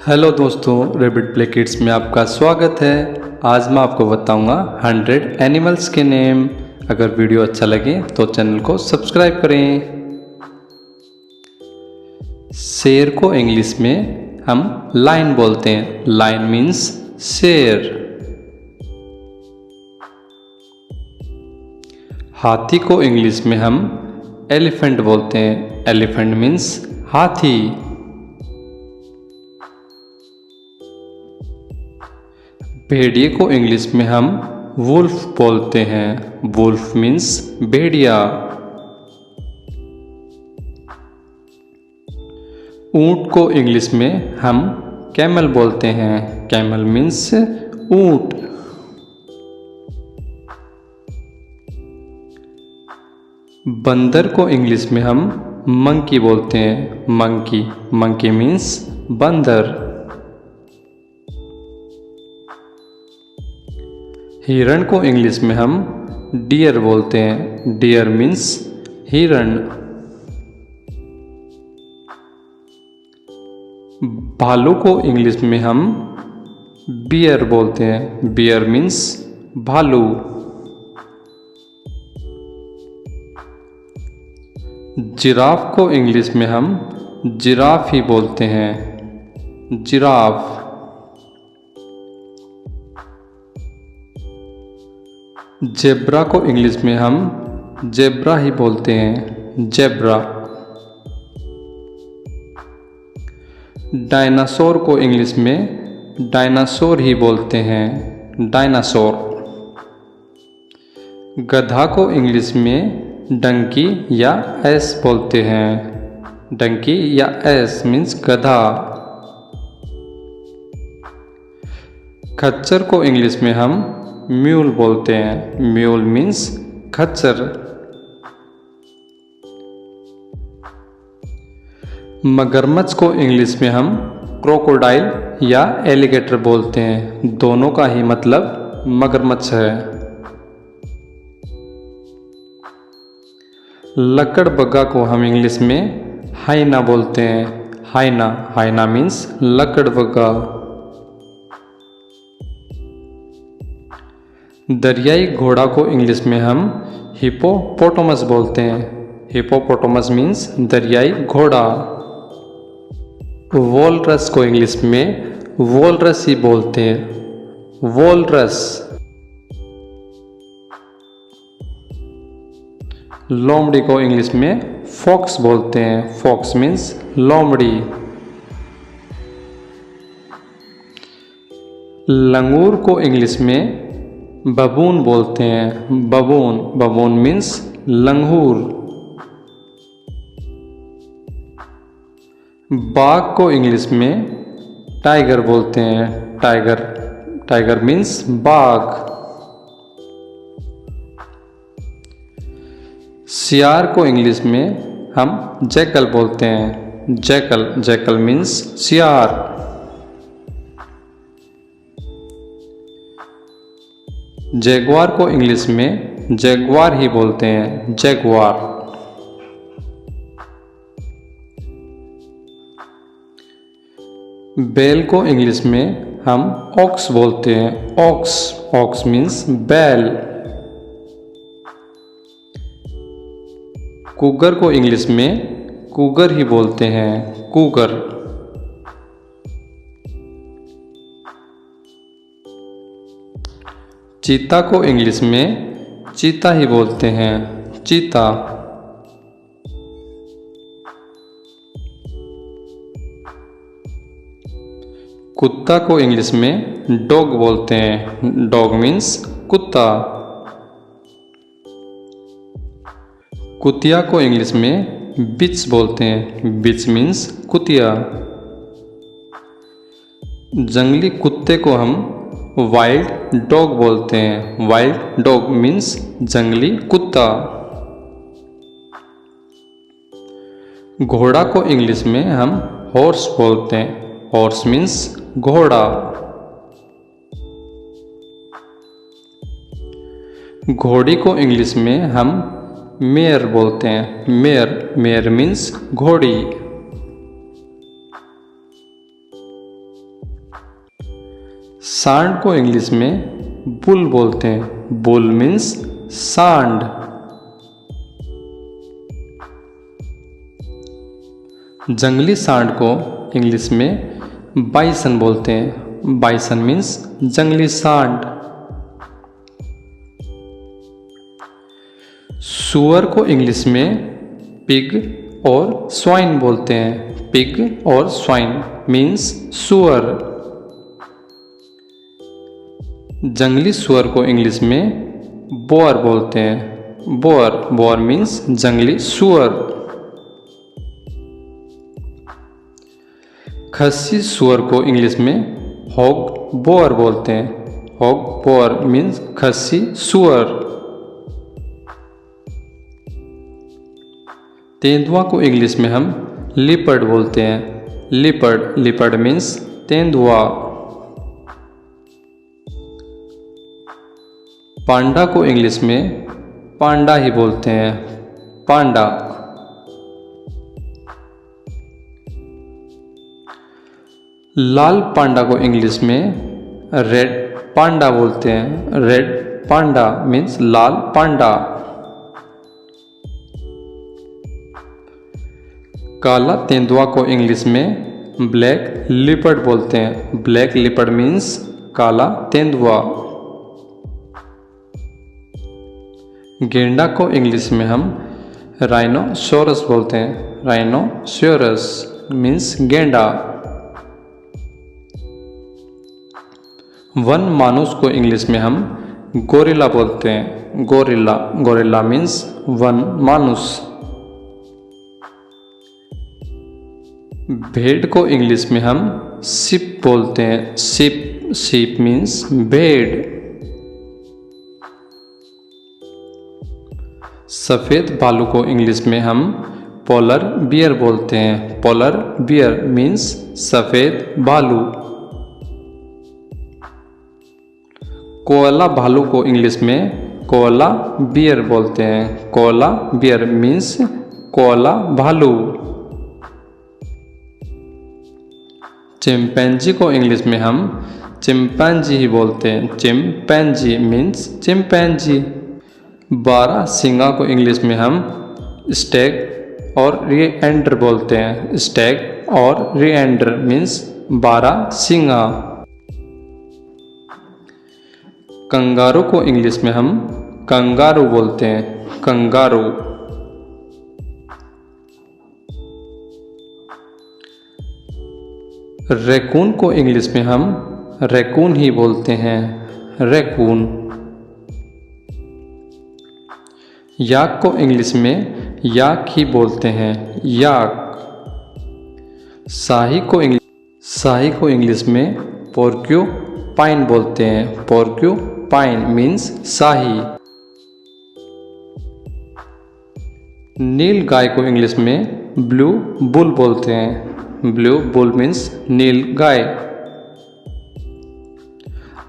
Hello दोस्तों, rabbit play kids में आपका स्वागत है। आज मैं आपको बताऊंगा 100 एनिमल्स के नेम। अगर वीडियो अच्छा लगे तो चैनल को सब्सक्राइब करें। शेर को इंग्लिश में हम लायन बोलते हैं। लायन मीन्स शेर। हाथी को इंग्लिश में हम एलिफेंट बोलते हैं। एलिफेंट मीन्स हाथी। भेड़िए को इंग्लिश में हम वुल्फ बोलते हैं। वुल्फ मीन्स भेड़िया। ऊंट को इंग्लिश में हम कैमल बोलते हैं। कैमल मीन्स ऊंट। बंदर को इंग्लिश में हम मंकी बोलते हैं। मंकी मंकी मीन्स बंदर। हिरण को इंग्लिश में हम डियर बोलते हैं। डियर मीन्स हिरण। भालू को इंग्लिश में हम बियर बोलते हैं। बियर मीन्स भालू। जिराफ को इंग्लिश में हम जिराफ ही बोलते हैं। जिराफ। जेब्रा को इंग्लिश में हम जेब्रा ही बोलते हैं। जेब्रा। डायनासोर को इंग्लिश में डायनासोर ही बोलते हैं। डायनासोर। गधा को इंग्लिश में डंकी या एस बोलते हैं। डंकी या एस मीन्स गधा। खच्चर को इंग्लिश में हम म्यूल बोलते हैं। म्यूल मीन्स खच्चर। मगरमच्छ को इंग्लिश में हम क्रोकोडाइल या एलिगेटर बोलते हैं। दोनों का ही मतलब मगरमच्छ है। लकड़बग्गा को हम इंग्लिश में हाइना बोलते हैं। हाइना हाइना मीन्स लकड़बग्गा। दरियाई घोड़ा को इंग्लिश में हम हिपोपोटामस बोलते हैं। हिपोपोटामस मीन्स दरियाई घोड़ा। वोलरस को इंग्लिश में वोलरस ही बोलते हैं। वोलरस। लोमड़ी को इंग्लिश में फॉक्स बोलते हैं। फॉक्स मीन्स लोमड़ी। लंगूर को इंग्लिश में बबून बोलते हैं। बबून बबून मीन्स लंगूर। बाघ को इंग्लिश में टाइगर बोलते हैं। टाइगर टाइगर मीन्स बाघ। सियार को इंग्लिश में हम जैकल बोलते हैं। जैकल जैकल मीन्स सियार। जैगुआर को इंग्लिश में जैगुआर ही बोलते हैं। जैगुआर। बैल को इंग्लिश में हम ऑक्स बोलते हैं। ऑक्स ऑक्स मीन्स बैल। कुगर को इंग्लिश में कुगर ही बोलते हैं। कुगर। चीता को इंग्लिश में चीता ही बोलते हैं। चीता। कुत्ता को इंग्लिश में डॉग बोलते हैं। डॉग मीन्स कुत्ता। कुतिया को इंग्लिश में बिच बोलते हैं। बिच मीन्स कुतिया। जंगली कुत्ते को हम वाइल्ड डॉग बोलते हैं। वाइल्ड डॉग मीन्स जंगली कुत्ता। घोड़ा को इंग्लिश में हम हॉर्स बोलते हैं। हॉर्स मीन्स घोड़ा। घोड़ी को इंग्लिश में हम मेयर बोलते हैं। मेयर मेयर मीन्स घोड़ी। सांड को इंग्लिश में बुल बोलते हैं। बुल मीन्स सांड। जंगली सांड को इंग्लिश में बाइसन बोलते हैं। बाइसन मीन्स जंगली सांड। सुअर को इंग्लिश में पिग और स्वाइन बोलते हैं। पिग और स्वाइन मीन्स सुअर। जंगली सुअर को इंग्लिश में बोअर बोलते हैं। बोअर मीन्स जंगली सुअर। खस्सी सुअर को इंग्लिश में हॉग बोअर बोलते हैं। हॉग बोअर मीन्स खस्सी सुअर। तेंदुआ को इंग्लिश में हम लिपर्ड बोलते हैं। लिपर्ड मीन्स तेंदुआ। पांडा को इंग्लिश में पांडा ही बोलते हैं। पांडा। लाल पांडा को इंग्लिश में रेड पांडा बोलते हैं। रेड पांडा मीन्स लाल पांडा। काला तेंदुआ को इंग्लिश में ब्लैक लिपर्ड बोलते हैं। ब्लैक लिपर्ड मीन्स काला तेंदुआ। गेंडा को इंग्लिश में हम राइनोसोरस बोलते हैं। राइनोसोरस मीन्स गेंडा। वन मानुस को इंग्लिश में हम गोरिल्ला बोलते हैं। गोरिल्ला मीन्स वन मानुस। भेड़ को इंग्लिश में हम शिप बोलते हैं। शिप मीन्स भेड़। सफ़ेद भालू को इंग्लिश में हम पोलर बियर बोलते हैं। पोलर बियर मीन्स सफ़ेद भालू। कोअला भालू को इंग्लिश में कोअला बियर बोलते हैं। कोअला बियर मीन्स कोअला भालू। चिंपैंजी को इंग्लिश में हम चिंपैंजी ही बोलते हैं। Chimpanzee means chimpanzee. 12 सिंगा को इंग्लिश में हम स्टैग और रिएंडर बोलते हैं। स्टैग और रिएंडर मीन्स 12 सिंगा। कंगारू को इंग्लिश में हम कंगारू बोलते हैं। कंगारू। रैकून को इंग्लिश में हम रैकून ही बोलते हैं। रैकून। याक को इंग्लिश में याक ही बोलते हैं। याक। शाही को इंग्लिश में पोर्क्यूपाइन बोलते हैं। पोर्क्यूपाइन मीन्स शाही। नील गाय को इंग्लिश में ब्लू बुल बोलते हैं। ब्लू बुल मीन्स नील गाय।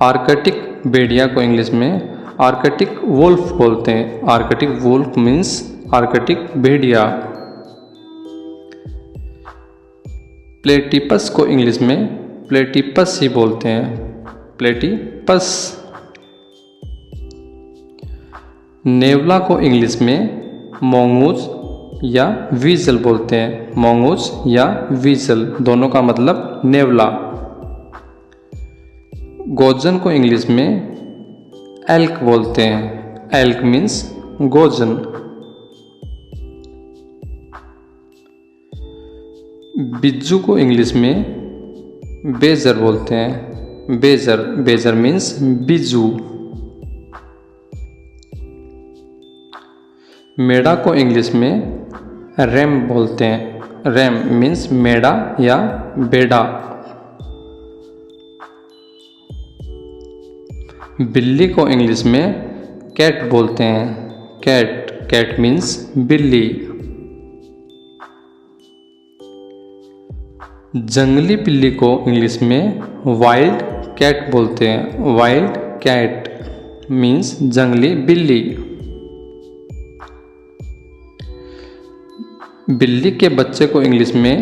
आर्कटिक भेड़िया को इंग्लिश में आर्कटिक वुल्फ बोलते हैं। आर्कटिक वुल्फ मीन्स आर्कटिक भेड़िया। प्लेटिपस को इंग्लिश में प्लेटिपस ही बोलते हैं। प्लेटिपस। नेवला को इंग्लिश में मोंगूज या वीजल बोलते हैं। मोंगूज या वीजल दोनों का मतलब नेवला। गोजन को इंग्लिश में एल्क बोलते हैं। एल्क मीन्स गोजन। बिज्जू को इंग्लिश में बेजर बोलते हैं। बेजर मीन्स बिज्जू। मेढ़ा को इंग्लिश में रैम बोलते हैं। रैम मीन्स मेढ़ा या बेड़ा। बिल्ली को इंग्लिश में कैट बोलते हैं। कैट मीन्स बिल्ली। जंगली बिल्ली को इंग्लिश में वाइल्ड कैट बोलते हैं। वाइल्ड कैट मीन्स जंगली बिल्ली। बिल्ली के बच्चे को इंग्लिश में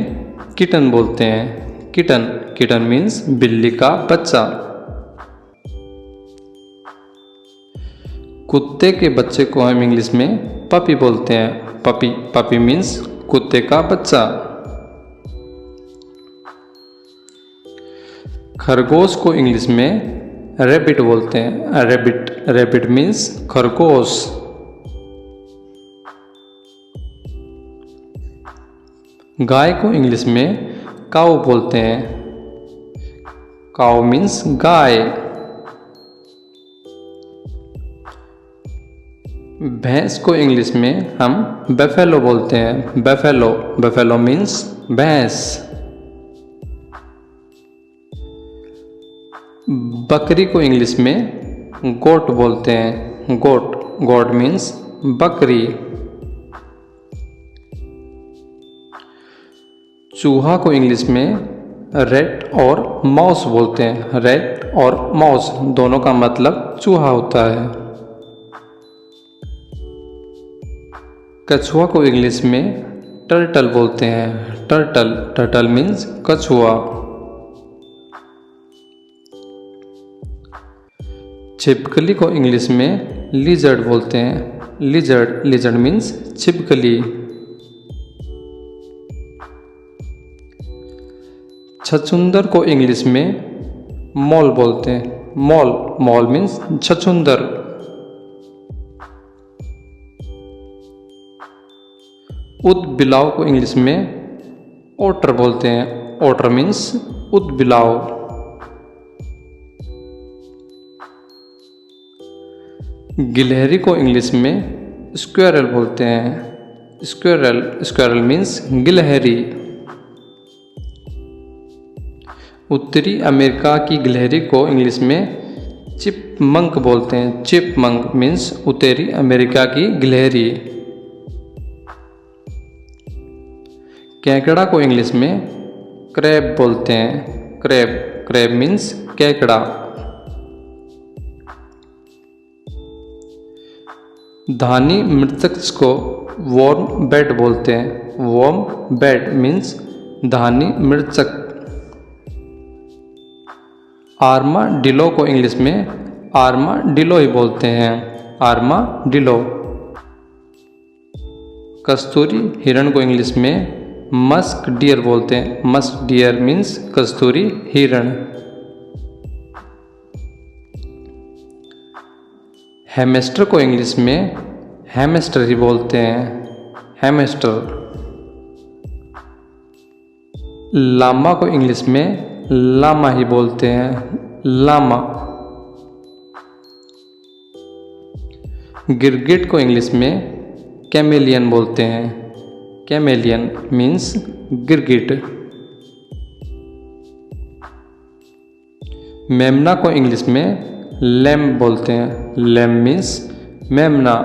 किटन बोलते हैं। किटन मीन्स बिल्ली का बच्चा। कुत्ते के बच्चे को हम इंग्लिश में पपी बोलते हैं। पपी, पपी मीन्स कुत्ते का बच्चा। खरगोश को इंग्लिश में रैबिट बोलते हैं। रैबिट, रैबिट मीन्स खरगोश। गाय को इंग्लिश में काऊ बोलते हैं। काऊ मीन्स गाय। भैंस को इंग्लिश में हम बफेलो बोलते हैं। बफेलो, बफेलो मीन्स भैंस। बकरी को इंग्लिश में गोट बोलते हैं। गोट, गोट मीन्स बकरी। चूहा को इंग्लिश में रैट और माउस बोलते हैं। रैट और माउस दोनों का मतलब चूहा होता है। कछुआ को इंग्लिश में टर्टल बोलते हैं। टर्टल, टर्टल मीन्स कछुआ। छिपकली को इंग्लिश में लिजर्ड बोलते हैं। लिजर्ड, लिजर्ड मीन्स छिपकली। छछूंदर को इंग्लिश में मॉल बोलते हैं। मॉल, मॉल मीन्स छछूंदर। ऊदबिलाव को इंग्लिश में ओटर बोलते हैं। ओटर मीन्स ऊदबिलाव। गिलहरी को इंग्लिश में स्क्वेरल बोलते हैं। स्क्वेरल, स्क्वेरल मीन्स गिलहरी। उत्तरी अमेरिका की गिलहरी को इंग्लिश में चिपमंक बोलते हैं। चिपमंक मीन्स उत्तरी अमेरिका की गिलहरी। केकड़ा को इंग्लिश में क्रैब बोलते हैं। क्रैब, क्रैब मीन्स केकड़ा। धानी मृतक को वॉर्म बेड बोलते हैं। वॉर्म बेड मीन्स धानी मृतक। आर्माडिलो को इंग्लिश में आर्माडिलो ही बोलते हैं। आर्माडिलो। कस्तूरी हिरण को इंग्लिश में मस्क डियर बोलते हैं। मस्क डियर मीन्स कस्तूरी हिरण। हैमस्टर को इंग्लिश में हैमस्टर ही बोलते हैं। हैमस्टर। लामा को इंग्लिश में लामा ही बोलते हैं। लामा। गिरगिट को इंग्लिश में कैमेलियन बोलते हैं। कैमेलियन मीन्स गिरगिट। मेमना को इंग्लिश में लैम्ब बोलते हैं। लैम्ब मीन्स मेमना।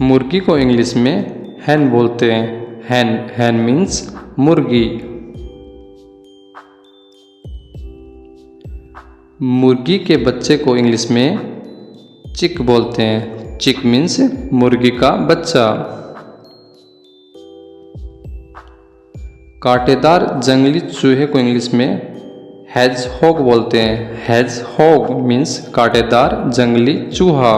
मुर्गी को इंग्लिश में हैन बोलते हैं। हैन, हैन मीन्स मुर्गी। मुर्गी के बच्चे को इंग्लिश में चिक बोलते हैं। चिक मीन्स मुर्गी का बच्चा। कांटेदार जंगली चूहे को इंग्लिश में हेजहॉग बोलते हैं। हेजहॉग मीन्स कांटेदार जंगली चूहा।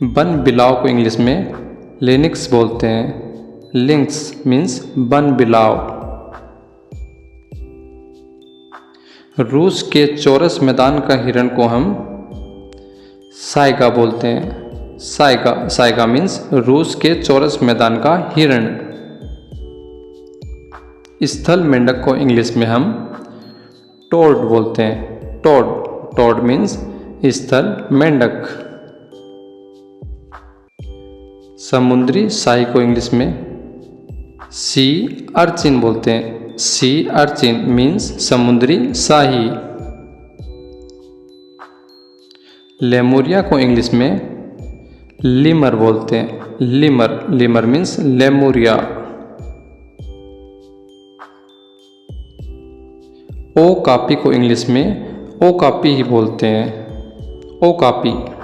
वन बिलाव को इंग्लिश में लिनिक्स बोलते हैं। लिंक्स मीन्स वन बिलाव। रूस के चौरस मैदान का हिरण को हम साइगा बोलते हैं। साइगा, साइगा मीन्स रूस के चौरस मैदान का हिरण। स्थल मेंढक को इंग्लिश में हम टोड बोलते हैं। टोड, टोड मीन्स स्थल मेंढक। समुद्री साही को इंग्लिश में सी अर्चिन बोलते हैं। सी अर्चिन मीन्स समुद्री साही। लेमुरिया को इंग्लिश में लिमर बोलते हैं। लिमर, लिमर मीन्स लेमुरिया। ओ कापी को इंग्लिश में ओ कापी ही बोलते हैं। ओ कापी।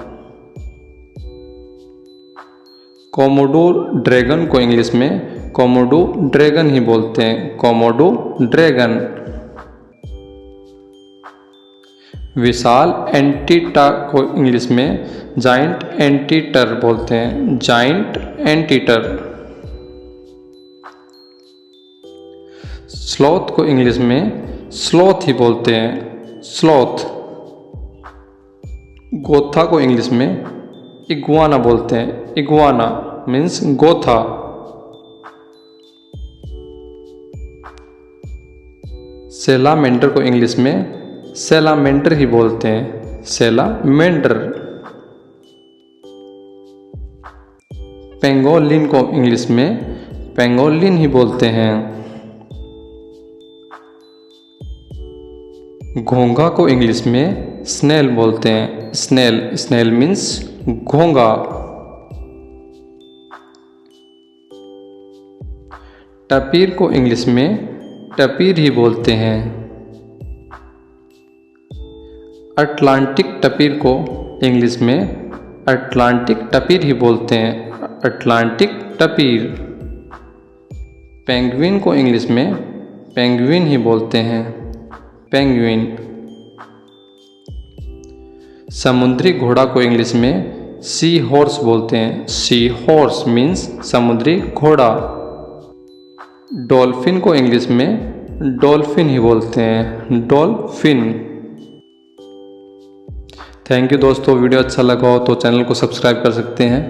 कोमोडो ड्रैगन को इंग्लिश में कोमोडो ड्रैगन ही बोलते हैं। Komodo dragon. विशाल एंटीटा को इंग्लिश में जाइंट एंटीटर बोलते हैं, जाइंट एंटीटर। स्लॉथ को इंग्लिश में स्लॉथ ही बोलते हैं, स्लॉथ। गोथा को इंग्लिश में इग्वाना बोलते हैं, इग्वाना मीन्स गोथा। सेलामेंडर को इंग्लिश में सेलामेंडर ही बोलते हैं, सेलामेंडर। पेंगोलिन को इंग्लिश में पेंगोलिन ही बोलते हैं। घोंघा को इंग्लिश में स्नेल बोलते हैं, स्नेल, स्नेल मीन्स घोंघा। टपीर को इंग्लिश में टपीर ही बोलते हैं। अटलांटिक टपीर को इंग्लिश में अटलांटिक टपीर ही बोलते हैं, अटलांटिक टपीर। पेंगुइन को इंग्लिश में पेंगुइन ही बोलते हैं, पेंगुइन। समुद्री घोड़ा को इंग्लिश में सी हॉर्स बोलते हैं, सी हॉर्स मीन्स समुद्री घोड़ा। डॉल्फिन को इंग्लिश में डॉल्फिन ही बोलते हैं, डॉल्फिन। थैंक यू दोस्तों, वीडियो अच्छा लगा हो तो चैनल को सब्सक्राइब कर सकते हैं।